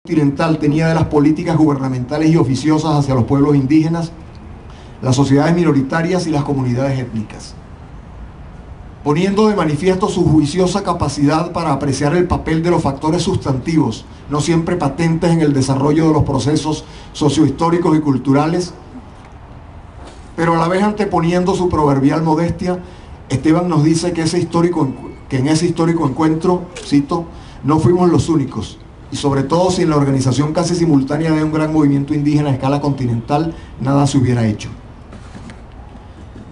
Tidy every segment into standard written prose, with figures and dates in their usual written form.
continental tenía de las políticas gubernamentales y oficiosas hacia los pueblos indígenas, las sociedades minoritarias y las comunidades étnicas, poniendo de manifiesto su juiciosa capacidad para apreciar el papel de los factores sustantivos, no siempre patentes en el desarrollo de los procesos sociohistóricos y culturales, pero a la vez anteponiendo su proverbial modestia. Esteban nos dice que en ese histórico encuentro, cito, no fuimos los únicos, y sobre todo sin la organización casi simultánea de un gran movimiento indígena a escala continental, nada se hubiera hecho.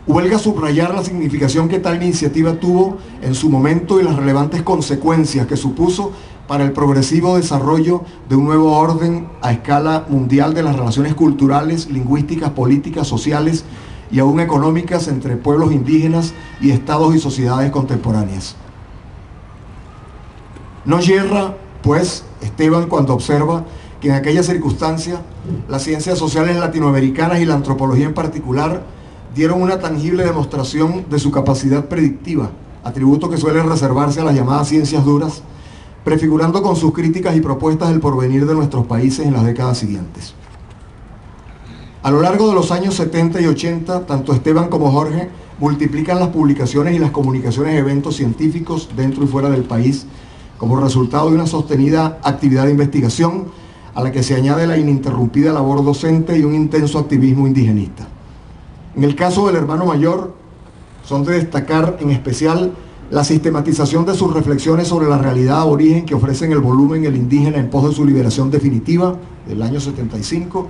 Huelga subrayar la significación que tal iniciativa tuvo en su momento y las relevantes consecuencias que supuso para el progresivo desarrollo de un nuevo orden a escala mundial de las relaciones culturales, lingüísticas, políticas, sociales y aún económicas entre pueblos indígenas y estados y sociedades contemporáneas. No yerra, pues, Esteban cuando observa que en aquella circunstancia las ciencias sociales latinoamericanas y la antropología en particular dieron una tangible demostración de su capacidad predictiva, atributo que suele reservarse a las llamadas ciencias duras, prefigurando con sus críticas y propuestas el porvenir de nuestros países en las décadas siguientes. A lo largo de los años 70 y 80, tanto Esteban como Jorge multiplican las publicaciones y las comunicaciones de eventos científicos dentro y fuera del país, como resultado de una sostenida actividad de investigación, a la que se añade la ininterrumpida labor docente y un intenso activismo indigenista. En el caso del hermano mayor, son de destacar en especial la sistematización de sus reflexiones sobre la realidad aborigen que ofrecen el volumen El indígena en pos de su liberación definitiva, del año 75,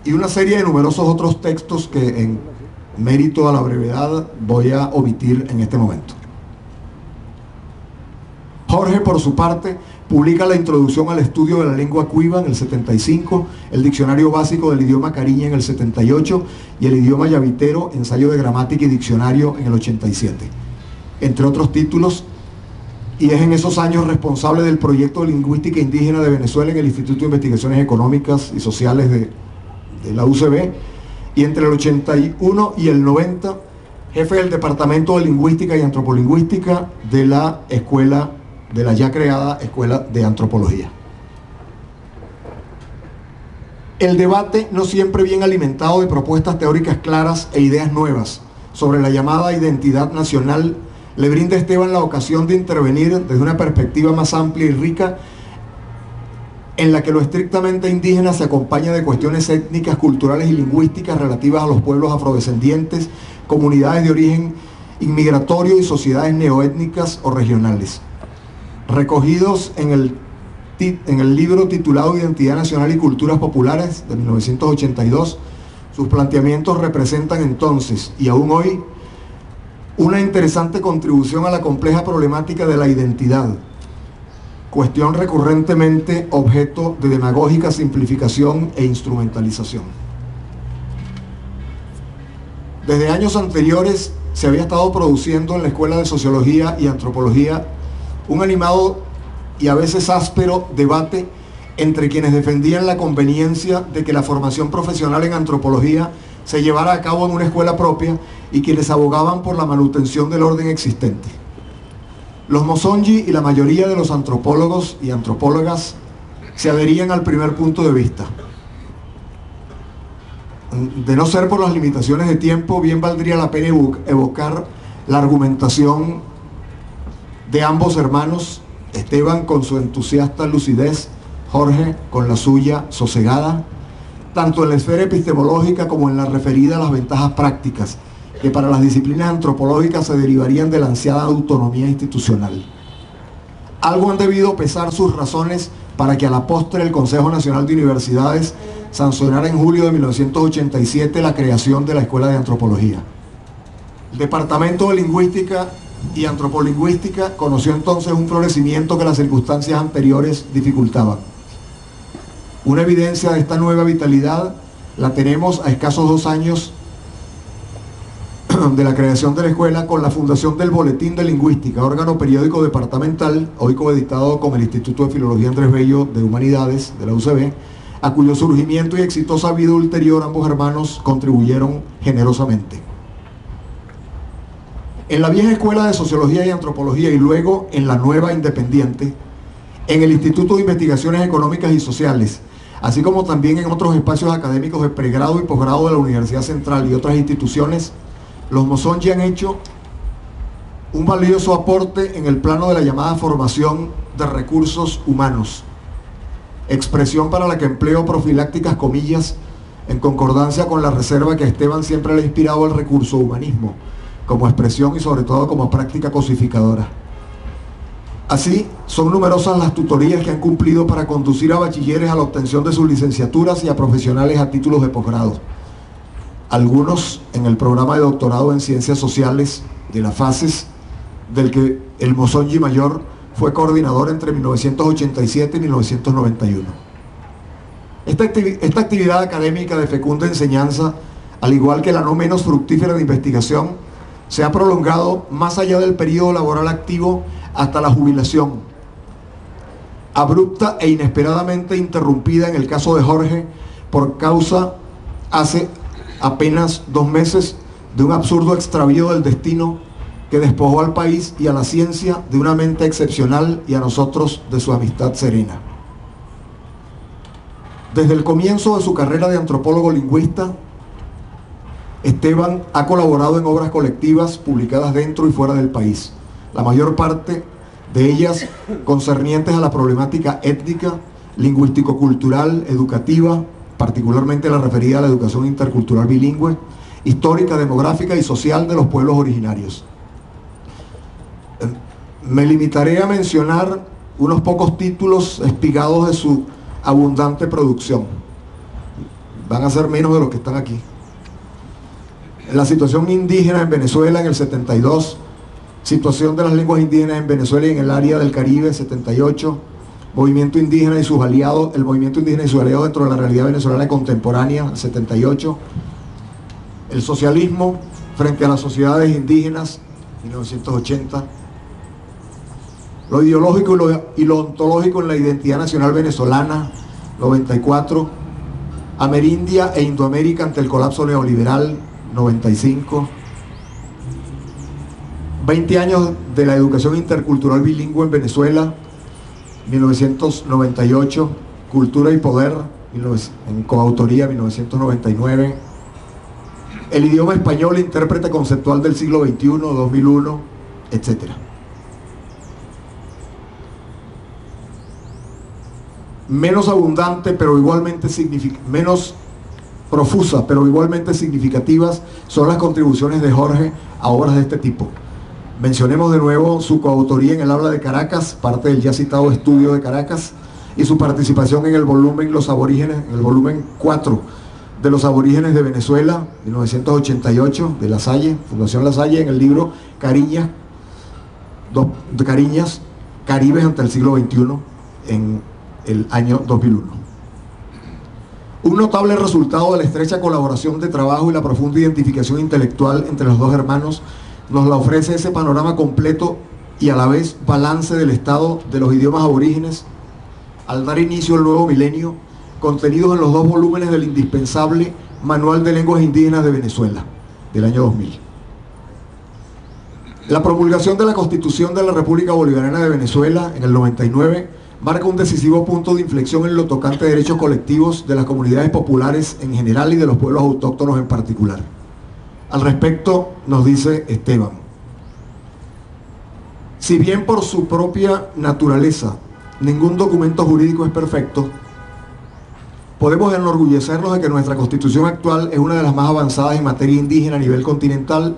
y una serie de numerosos otros textos que, en mérito a la brevedad, voy a omitir en este momento. Jorge, por su parte, publica la introducción al estudio de la lengua cuiva en el 75, el diccionario básico del idioma cariña en el 78 y el idioma yavitero, ensayo de gramática y diccionario en el 87, entre otros títulos, y es en esos años responsable del proyecto de lingüística indígena de Venezuela en el Instituto de Investigaciones Económicas y Sociales de la UCB, y entre el 81 y el 90, jefe del Departamento de Lingüística y Antropolingüística de la ya creada Escuela de Antropología. El debate, no siempre bien alimentado de propuestas teóricas claras e ideas nuevas sobre la llamada identidad nacional, le brinda a Esteban la ocasión de intervenir desde una perspectiva más amplia y rica, en la que lo estrictamente indígena se acompaña de cuestiones étnicas, culturales y lingüísticas relativas a los pueblos afrodescendientes, comunidades de origen inmigratorio y sociedades neoétnicas o regionales. Recogidos en el libro titulado Identidad Nacional y Culturas Populares de 1982, sus planteamientos representan entonces, y aún hoy, una interesante contribución a la compleja problemática de la identidad, cuestión recurrentemente objeto de demagógica simplificación e instrumentalización. Desde años anteriores se había estado produciendo en la Escuela de Sociología y Antropología un animado y a veces áspero debate entre quienes defendían la conveniencia de que la formación profesional en antropología se llevara a cabo en una escuela propia y quienes abogaban por la manutención del orden existente. Los Mosonji y la mayoría de los antropólogos y antropólogas se adherían al primer punto de vista. De no ser por las limitaciones de tiempo, bien valdría la pena evocar la argumentación de ambos hermanos, Esteban con su entusiasta lucidez, Jorge con la suya sosegada, tanto en la esfera epistemológica como en la referida a las ventajas prácticas que para las disciplinas antropológicas se derivarían de la ansiada autonomía institucional. Algo han debido pesar sus razones para que a la postre el Consejo Nacional de Universidades sancionara en julio de 1987 la creación de la Escuela de Antropología. El Departamento de Lingüística y Antropolingüística conoció entonces un florecimiento que las circunstancias anteriores dificultaban. Una evidencia de esta nueva vitalidad la tenemos a escasos 2 años de la creación de la escuela, con la fundación del Boletín de Lingüística, órgano periódico departamental, hoy coeditado con el Instituto de Filología Andrés Bello de Humanidades de la UCB, a cuyo surgimiento y exitosa vida ulterior ambos hermanos contribuyeron generosamente. En la vieja Escuela de Sociología y Antropología y luego en la nueva independiente, en el Instituto de Investigaciones Económicas y Sociales, así como también en otros espacios académicos de pregrado y posgrado de la Universidad Central y otras instituciones, los Mozonji han hecho un valioso aporte en el plano de la llamada formación de recursos humanos, expresión para la que empleo profilácticas comillas en concordancia con la reserva que a Esteban siempre le ha inspirado el recurso humanismo, como expresión y sobre todo como práctica cosificadora. Así, son numerosas las tutorías que han cumplido para conducir a bachilleres a la obtención de sus licenciaturas y a profesionales a títulos de posgrado. Algunos en el programa de doctorado en Ciencias Sociales de la FACES, del que el Mozonji Mayor fue coordinador entre 1987 y 1991. Esta actividad académica de fecunda enseñanza, al igual que la no menos fructífera de investigación, se ha prolongado más allá del periodo laboral activo hasta la jubilación, abrupta e inesperadamente interrumpida en el caso de Jorge por causa, hace apenas 2 meses, de un absurdo extravío del destino que despojó al país y a la ciencia de una mente excepcional y a nosotros de su amistad serena. Desde el comienzo de su carrera de antropólogo lingüista, Esteban ha colaborado en obras colectivas publicadas dentro y fuera del país, la mayor parte de ellas concernientes a la problemática étnica, lingüístico-cultural, educativa, particularmente la referida a la educación intercultural bilingüe, histórica, demográfica y social de los pueblos originarios. Me limitaré a mencionar unos pocos títulos espigados de su abundante producción. Van a ser menos de los que están aquí. La situación indígena en Venezuela en el 72, situación de las lenguas indígenas en Venezuela y en el área del Caribe, 78, movimiento indígena y sus aliados, el movimiento indígena y sus aliados dentro de la realidad venezolana contemporánea, 78, el socialismo frente a las sociedades indígenas, 1980, lo ideológico y lo ontológico en la identidad nacional venezolana, 94, Amerindia e Indoamérica ante el colapso neoliberal, 95, 20 años de la educación intercultural bilingüe en Venezuela, 1998, Cultura y Poder, en coautoría, 1999, el idioma español, intérprete conceptual del siglo XXI, 2001, etc. Menos abundante, pero igualmente menos profusa, pero igualmente significativas son las contribuciones de Jorge a obras de este tipo. Mencionemos de nuevo su coautoría en el Habla de Caracas, parte del ya citado Estudio de Caracas, y su participación en el volumen Los Aborígenes, en el volumen 4 de Los Aborígenes de Venezuela, 1988, de La Salle, Fundación La Salle, en el libro Cariñas, Caribes ante el siglo XXI, en el año 2001. Un notable resultado de la estrecha colaboración de trabajo y la profunda identificación intelectual entre los dos hermanos nos la ofrece ese panorama completo y a la vez balance del estado de los idiomas aborígenes al dar inicio al nuevo milenio, contenidos en los 2 volúmenes del indispensable Manual de Lenguas Indígenas de Venezuela, del año 2000. La promulgación de la Constitución de la República Bolivariana de Venezuela en el 99 marca un decisivo punto de inflexión en lo tocante a derechos colectivos de las comunidades populares en general y de los pueblos autóctonos en particular. Al respecto nos dice Esteban: si bien por su propia naturaleza ningún documento jurídico es perfecto, podemos enorgullecernos de que nuestra Constitución actual es una de las más avanzadas en materia indígena a nivel continental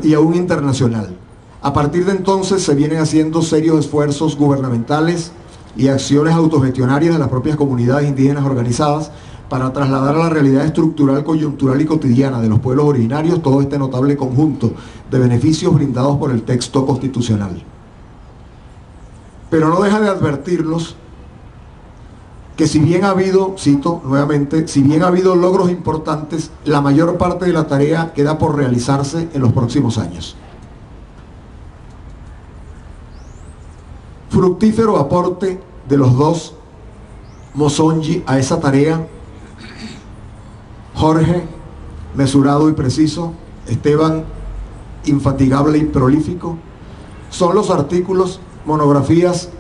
y aún internacional. A partir de entonces se vienen haciendo serios esfuerzos gubernamentales y acciones autogestionarias de las propias comunidades indígenas organizadas para trasladar a la realidad estructural, coyuntural y cotidiana de los pueblos originarios todo este notable conjunto de beneficios brindados por el texto constitucional. Pero no deja de advertirnos que si bien ha habido, cito nuevamente, si bien ha habido logros importantes, la mayor parte de la tarea queda por realizarse en los próximos años. Fructífero aporte de los 2 Mozonji a esa tarea, Jorge, mesurado y preciso, Esteban, infatigable y prolífico, son los artículos, monografías